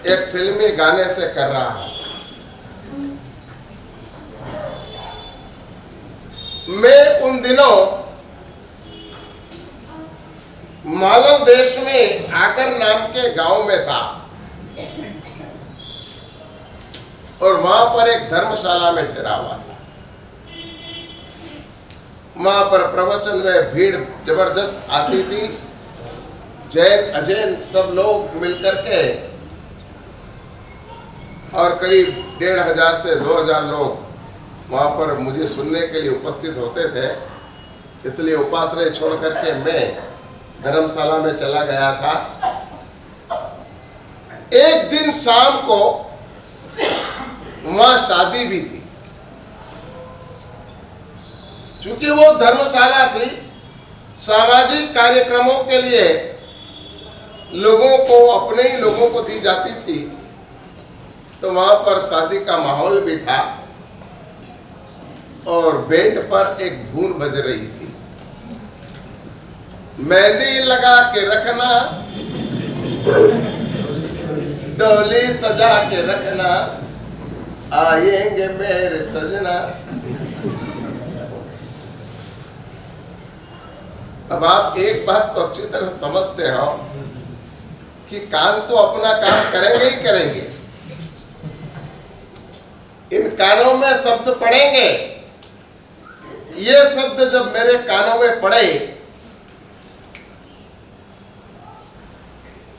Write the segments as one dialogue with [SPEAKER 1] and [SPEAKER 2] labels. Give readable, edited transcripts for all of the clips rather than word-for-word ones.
[SPEAKER 1] एक फिल्मी गाने से कर रहा हूं। मैं उन दिनों मालव देश में आगर नाम के गांव में था और वहां पर एक धर्मशाला में ठहरा हुआ था। वहां पर प्रवचन में भीड़ जबरदस्त आती थी। जैन अजैन सब लोग मिलकर के और करीब 1500 से 2000 लोग वहां पर मुझे सुनने के लिए उपस्थित होते थे। इसलिए उपाश्रय छोड़ करके मैं धर्मशाला में चला गया था। एक दिन शाम को वहां शादी भी थी। चूंकि वो धर्मशाला थी, सामाजिक कार्यक्रमों के लिए लोगों को, अपने ही लोगों को दी जाती थी, तो वहां पर शादी का माहौल भी था और बैंड पर एक धुन बज रही थी। मेहंदी लगा के रखना, डोली सजा के रखना, आएंगे मेरे सजना। अब आप एक बात तो अच्छी तरह समझते हो कि कान तो अपना काम करेंगे ही करेंगे। इन कानों में शब्द पड़ेंगे। ये शब्द जब मेरे कानों में पड़े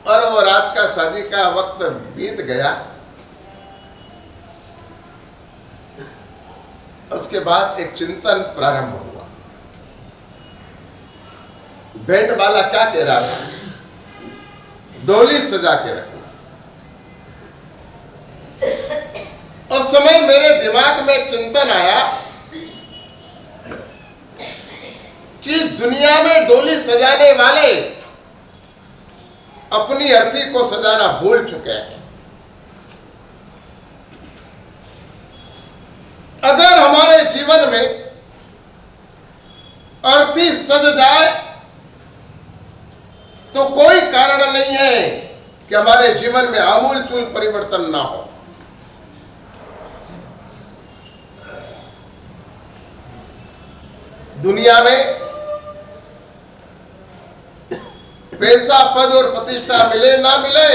[SPEAKER 1] और वो रात का शादी का वक्त बीत गया, उसके बाद एक चिंतन प्रारंभ हुआ। बैंड वाला क्या कह रहा था? डोली सजा के रखना। उस समय मेरे दिमाग में एक चिंतन आया कि दुनिया में डोली सजाने वाले अपनी अर्थी को सजाना भूल चुके हैं। अगर हमारे जीवन में अर्थी सज जाए तो कोई कारण नहीं है कि हमारे जीवन में आमूलचूल परिवर्तन ना हो। दुनिया में पैसा, पद और प्रतिष्ठा मिले ना मिले,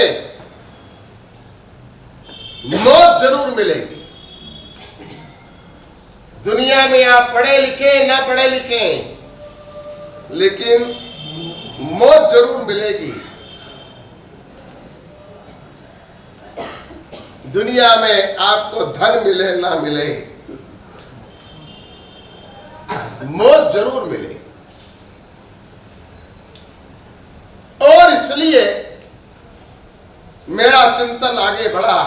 [SPEAKER 1] मौत जरूर मिलेगी। दुनिया में आप पढ़े लिखे ना पढ़े लिखे, लेकिन मौत जरूर मिलेगी। दुनिया में आपको धन मिले ना मिले, मौत जरूर मिलेगी। और इसलिए मेरा चिंतन आगे बढ़ा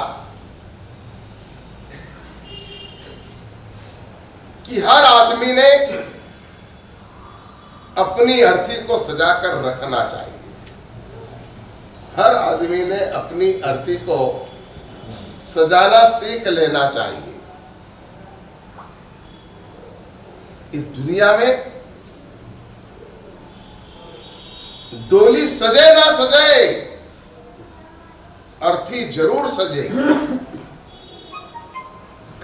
[SPEAKER 1] कि हर आदमी ने अपनी अर्थी को सजाकर रखना चाहिए। हर आदमी ने अपनी अर्थी को सजाना सीख लेना चाहिए। इस दुनिया में डोली सजे ना सजे, अर्थी जरूर सजे।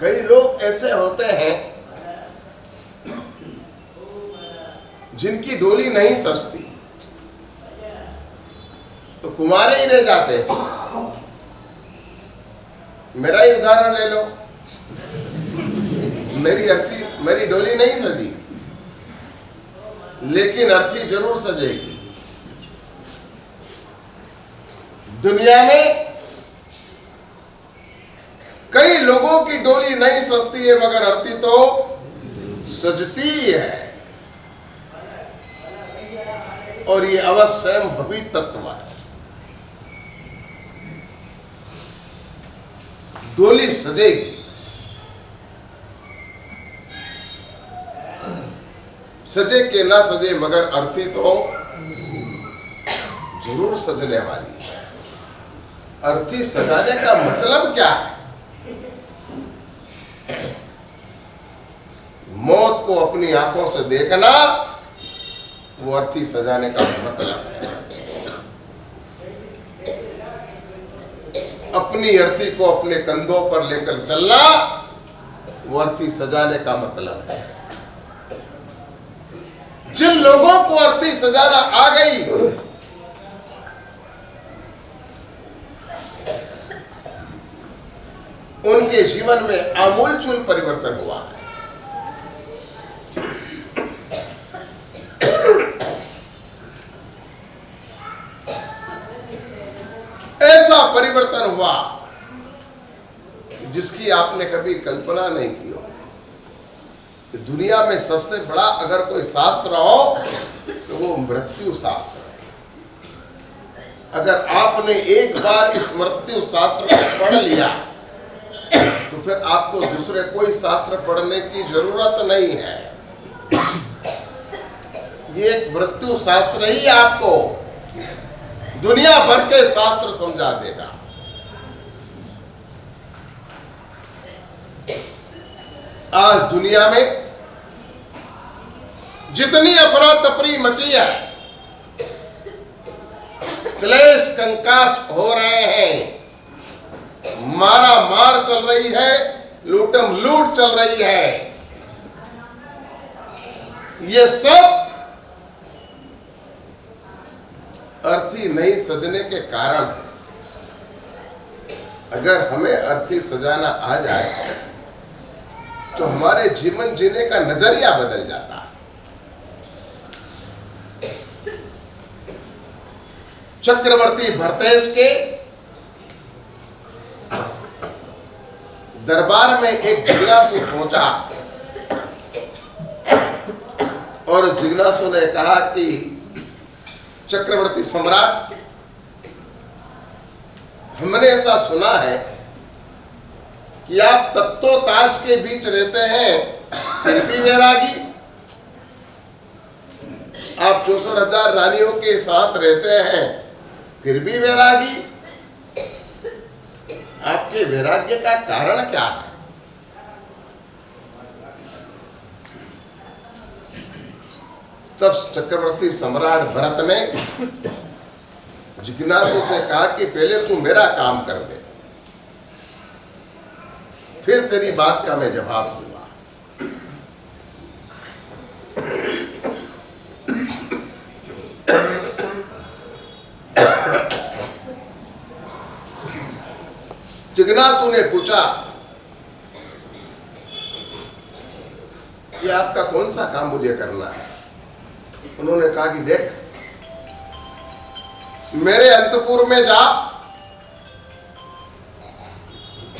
[SPEAKER 1] कई लोग ऐसे होते हैं जिनकी डोली नहीं सजती, तो कुंवारे ही रह जाते हैं। मेरा ही उदाहरण ले लो। मेरी डोली नहीं सजी, लेकिन अर्थी जरूर सजेगी। दुनिया में कई लोगों की डोली नहीं सजती है, मगर अर्थी तो सजती है। और ये अवश्य भवी तत्व है। डोली सजेगी, सजे के ना सजे, मगर अर्थी तो जरूर सजने वाली है। अर्थी सजाने का मतलब क्या है? मौत को अपनी आंखों से देखना, वो अर्थी सजाने का मतलब है। अब अपनी अर्थी को अपने कंधों पर लेकर चलना, वो अर्थी सजाने का मतलब है। जिन लोगों को अर्थी सजाना आ गई, उनके जीवन में आमूलचूल परिवर्तन हुआ है। ऐसा परिवर्तन हुआ जिसकी आपने कभी कल्पना नहीं की हो। दुनिया में सबसे बड़ा अगर कोई शास्त्र हो तो वो मृत्यु शास्त्र है। अगर आपने एक बार इस मृत्यु शास्त्र को पढ़ लिया तो फिर आपको दूसरे कोई शास्त्र पढ़ने की जरूरत नहीं है। ये एक मृत्यु शास्त्र ही आपको दुनिया भर के शास्त्र समझा देगा। आज दुनिया में जितनी अफरा तफरी मची है, क्लेश कंकास हो रहे हैं, मारा मार चल रही है, लूटम लूट चल रही है, ये सब अर्थी नहीं सजने के कारण। अगर हमें अर्थी सजाना आ जाए तो हमारे जीवन जीने का नजरिया बदल जाता है। चक्रवर्ती भरतेश के दरबार में एक जिज्ञासु पहुंचा और जिज्ञासु ने कहा कि चक्रवर्ती सम्राट, हमने ऐसा सुना है कि आप तख्तो ताज के बीच रहते हैं फिर भी वैरागी, आप 64,000 रानियों के साथ रहते हैं फिर भी वैरागी, आपके वैराग्य का कारण क्या है? तब चक्रवर्ती सम्राट भरत ने जिज्ञासु से कहा कि पहले तू मेरा काम कर दे, फिर तेरी बात का मैं जवाब दूंगा। जिज्ञासु ने पूछा कि आपका कौन सा काम मुझे करना है? उन्होंने कहा कि देख, मेरे अंतपुर में जा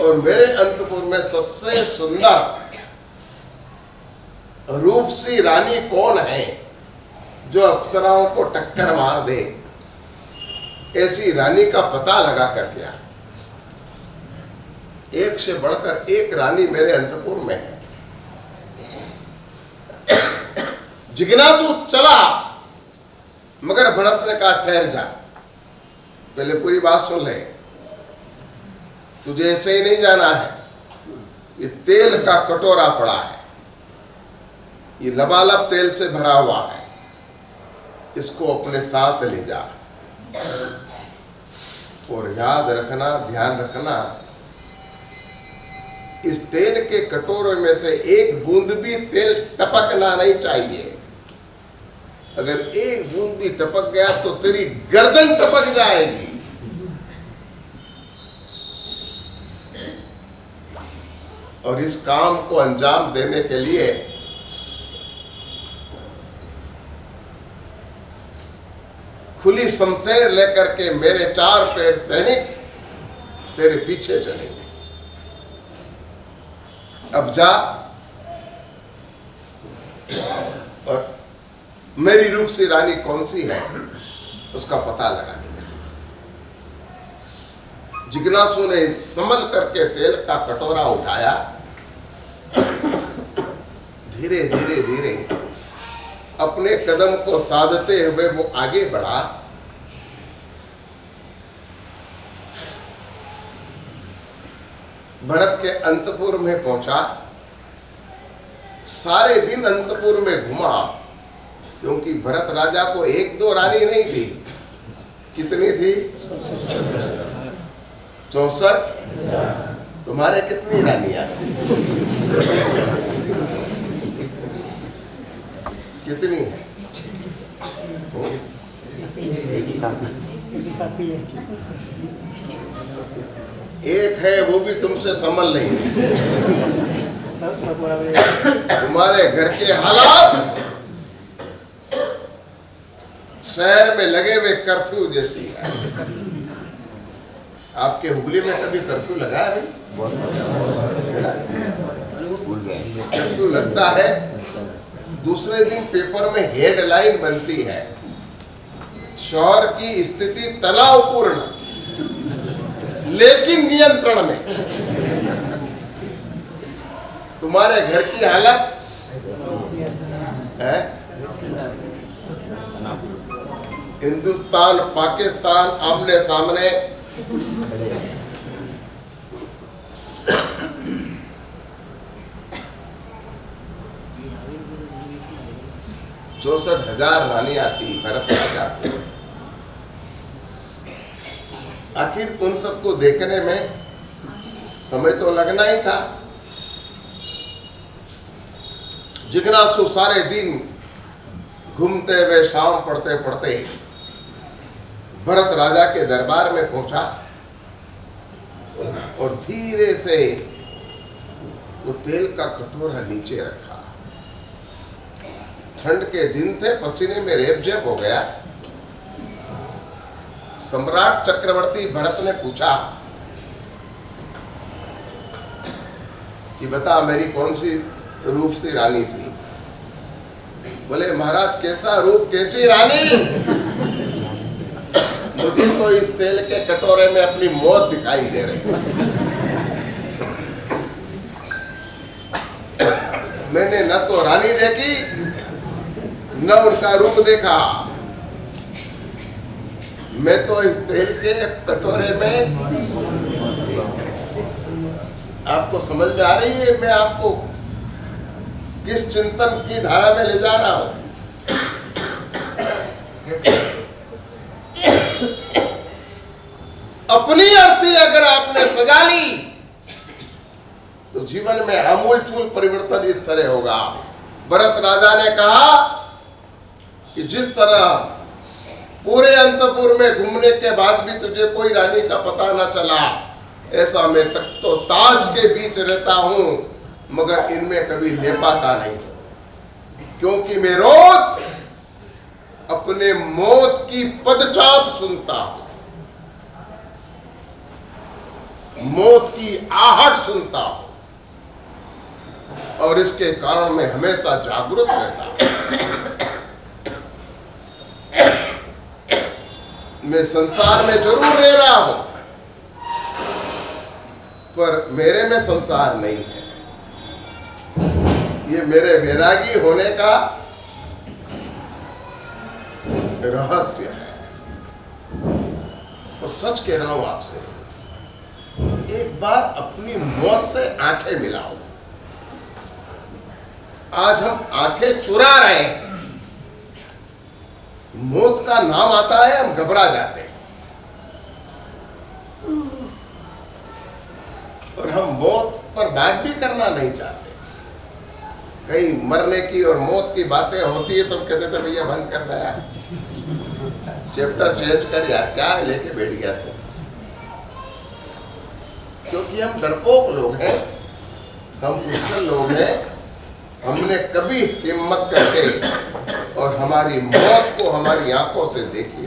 [SPEAKER 1] और मेरे अंतपुर में सबसे सुंदर रूपसी रानी कौन है जो अप्सराओं को टक्कर मार दे, ऐसी रानी का पता लगा कर गया। एक से बढ़कर एक रानी मेरे अंतपुर में है। जिज्ञासु चला, मगर भरत ने कहा ठहर जा, पहले पूरी बात सुन ले, तुझे ऐसे ही नहीं जाना है। ये तेल का कटोरा पड़ा है, ये लबालब तेल से भरा हुआ है, इसको अपने साथ ले जा और याद रखना, ध्यान रखना, इस तेल के कटोरे में से एक बूंद भी तेल टपकना नहीं चाहिए। अगर एक बूंद भी टपक गया तो तेरी गर्दन टपक जाएगी। और इस काम को अंजाम देने के लिए खुली शमशेर लेकर के मेरे 4 पैर सैनिक तेरे पीछे चलेंगे। अब जा और मेरी रूप से रानी कौन सी है उसका पता लगा दिया। जिज्ञासु ने संभल करके तेल का कटोरा उठाया, धीरे धीरे धीरे अपने कदम को साधते हुए वो आगे बढ़ा। भरत के अंतपुर में पहुंचा। सारे दिन अंतपुर में घुमा, क्योंकि भरत राजा को 1-2 रानी नहीं थी, कितनी थी? 64। तुम्हारे कितनी रानियां? कितनी है? एक है, वो भी तुमसे संभल नहीं है। तुम्हारे घर के हालात शहर में लगे हुए कर्फ्यू जैसी है। आपके हुगली में कभी कर्फ्यू लगा है? कर्फ्यू लगता है, दूसरे दिन पेपर में हेडलाइन बनती है, शहर की स्थिति तनावपूर्ण लेकिन नियंत्रण में। तुम्हारे घर की हालत है? हिंदुस्तान पाकिस्तान आमने सामने। 64,000 रानियां थी भरत राजा को। आखिर उन सबको देखने में समय तो लगना ही था। जिज्ञासु सारे दिन घूमते हुए शाम पढ़ते पढ़ते भरत राजा के दरबार में पहुंचा और धीरे से वो तेल का कटोरा नीचे रखा। ठंड के दिन थे, पसीने में रेबजेब हो गया। सम्राट चक्रवर्ती भरत ने पूछा कि बता मेरी कौन सी रूप सी रानी थी? बोले महाराज कैसा रूप कैसी रानी, मुझे तो इस तेल के कटोरे में अपनी मौत दिखाई दे रही। मैंने न तो रानी देखी न उनका रूप देखा, मैं तो इस तेल के कटोरे में। आपको समझ में आ रही है मैं आपको किस चिंतन की धारा में ले जा रहा हूं? अपनी अर्थी अगर आपने सजा ली तो जीवन में आमूलचूल परिवर्तन इस तरह होगा। भरत राजा ने कहा कि जिस तरह पूरे अंतपुर में घूमने के बाद भी तुझे कोई रानी का पता न चला, ऐसा मैं तक तो ताज के बीच रहता हूं मगर इनमें कभी ले पाता नहीं, क्योंकि मैं रोज अपने मौत की पदचाप सुनता हूं, मौत की आहट सुनता हूं और इसके कारण मैं हमेशा जागरूक रहता हूं। मैं संसार में जरूर रह रहा हूं पर मेरे में संसार नहीं है। ये मेरे वैरागी होने का रहस्य है। और सच कह रहा हूं आपसे, एक बार अपनी मौत से आंखें मिलाओ। आज हम आंखें चुरा रहे हैं, मौत का नाम आता है हम घबरा जाते हैं और हम मौत पर बात भी करना नहीं चाहते। कहीं मरने की और मौत की बातें होती है तो कहते थे भैया बंद कर दे यार, चैप्टर चेंज कर यार, क्या लेके बैठ गया तो। क्योंकि हम डरपोक लोग हैं, हम दुष्ट लोग हैं। हमने कभी हिम्मत करके और हमारी मौत को हमारी आंखों से देखी